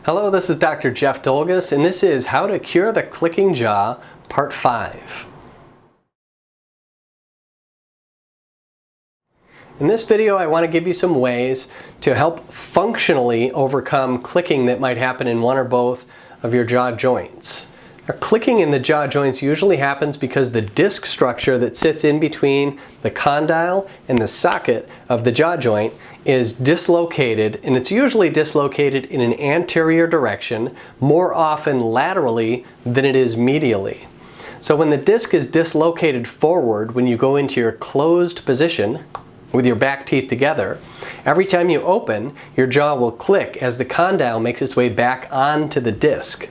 Hello, this is Dr. Jeff Dolgus, and this is How to Cure the Clicking Jaw, Part 5. In this video, I want to give you some ways to help functionally overcome clicking that might happen in one or both of your jaw joints. Now, clicking in the jaw joints usually happens because the disc structure that sits in between the condyle and the socket of the jaw joint is dislocated, and it's usually dislocated in an anterior direction, more often laterally than it is medially. So when the disc is dislocated forward, when you go into your closed position with your back teeth together, every time you open, your jaw will click as the condyle makes its way back onto the disc.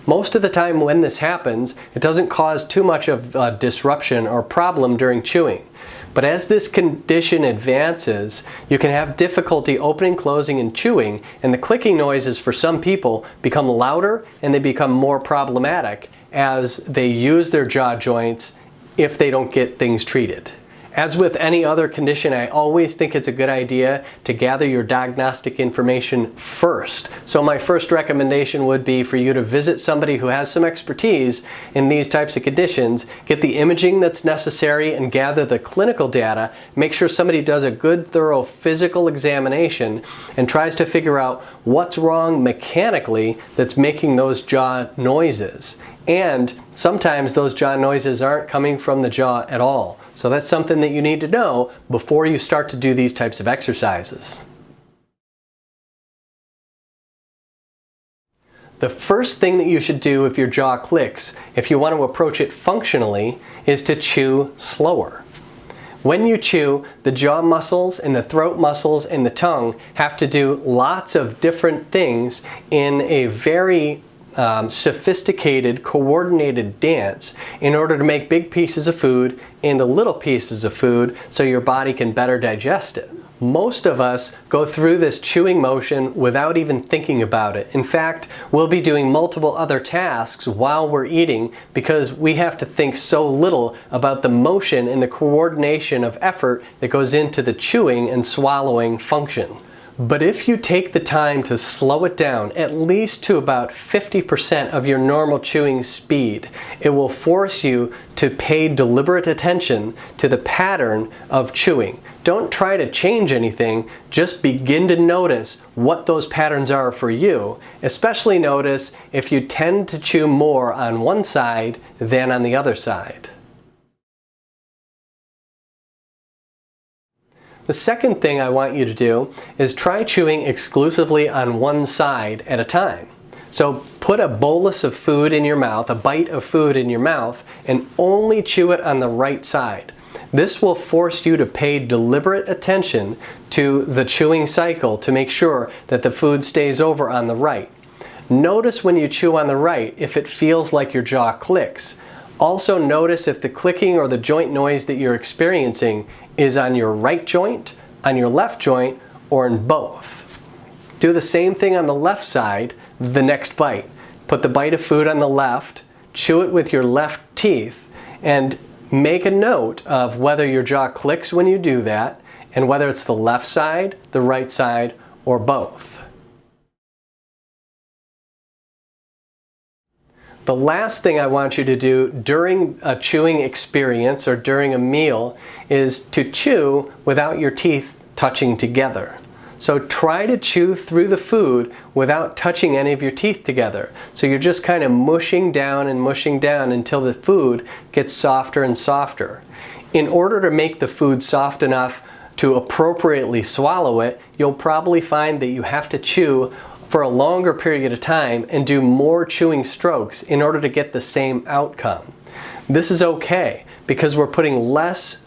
Most of the time when this happens, it doesn't cause too much of a disruption or problem during chewing. But as this condition advances, you can have difficulty opening, closing, and chewing, and the clicking noises for some people become louder and they become more problematic as they use their jaw joints if they don't get things treated. As with any other condition, I always think it's a good idea to gather your diagnostic information first. So my first recommendation would be for you to visit somebody who has some expertise in these types of conditions, get the imaging that's necessary and gather the clinical data, make sure somebody does a good thorough physical examination and tries to figure out what's wrong mechanically that's making those jaw noises. And sometimes those jaw noises aren't coming from the jaw at all. So that's something that you need to know before you start to do these types of exercises. The first thing that you should do if your jaw clicks, if you want to approach it functionally, is to chew slower. When you chew, the jaw muscles and the throat muscles and the tongue have to do lots of different things in a very sophisticated, coordinated dance in order to make big pieces of food into little pieces of food so your body can better digest it. Most of us go through this chewing motion without even thinking about it. In fact, we'll be doing multiple other tasks while we're eating because we have to think so little about the motion and the coordination of effort that goes into the chewing and swallowing function. But if you take the time to slow it down, at least to about 50% of your normal chewing speed, it will force you to pay deliberate attention to the pattern of chewing. Don't try to change anything, just begin to notice what those patterns are for you. Especially notice if you tend to chew more on one side than on the other side. The second thing I want you to do is try chewing exclusively on one side at a time. So put a bolus of food in your mouth, a bite of food in your mouth, and only chew it on the right side. This will force you to pay deliberate attention to the chewing cycle to make sure that the food stays over on the right. Notice when you chew on the right if it feels like your jaw clicks. Also notice if the clicking or the joint noise that you're experiencing is on your right joint, on your left joint, or in both. Do the same thing on the left side the next bite. Put the bite of food on the left, chew it with your left teeth, and make a note of whether your jaw clicks when you do that, and whether it's the left side, the right side, or both. The last thing I want you to do during a chewing experience or during a meal is to chew without your teeth touching together. So try to chew through the food without touching any of your teeth together. So you're just kind of mushing down until the food gets softer and softer. In order to make the food soft enough to appropriately swallow it, you'll probably find that you have to chew for a longer period of time and do more chewing strokes in order to get the same outcome. This is okay because we're putting less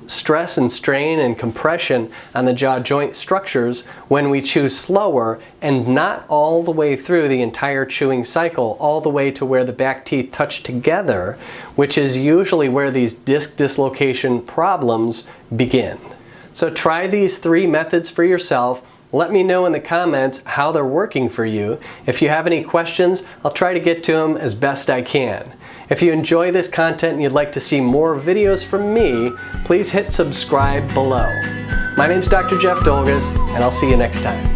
stress and strain and compression on the jaw joint structures when we chew slower and not all the way through the entire chewing cycle, all the way to where the back teeth touch together, which is usually where these disc dislocation problems begin. So try these 3 methods for yourself. Let me know in the comments how they're working for you. If you have any questions, I'll try to get to them as best I can. If you enjoy this content and you'd like to see more videos from me, please hit subscribe below. My name's Dr. Jeff Dolges, and I'll see you next time.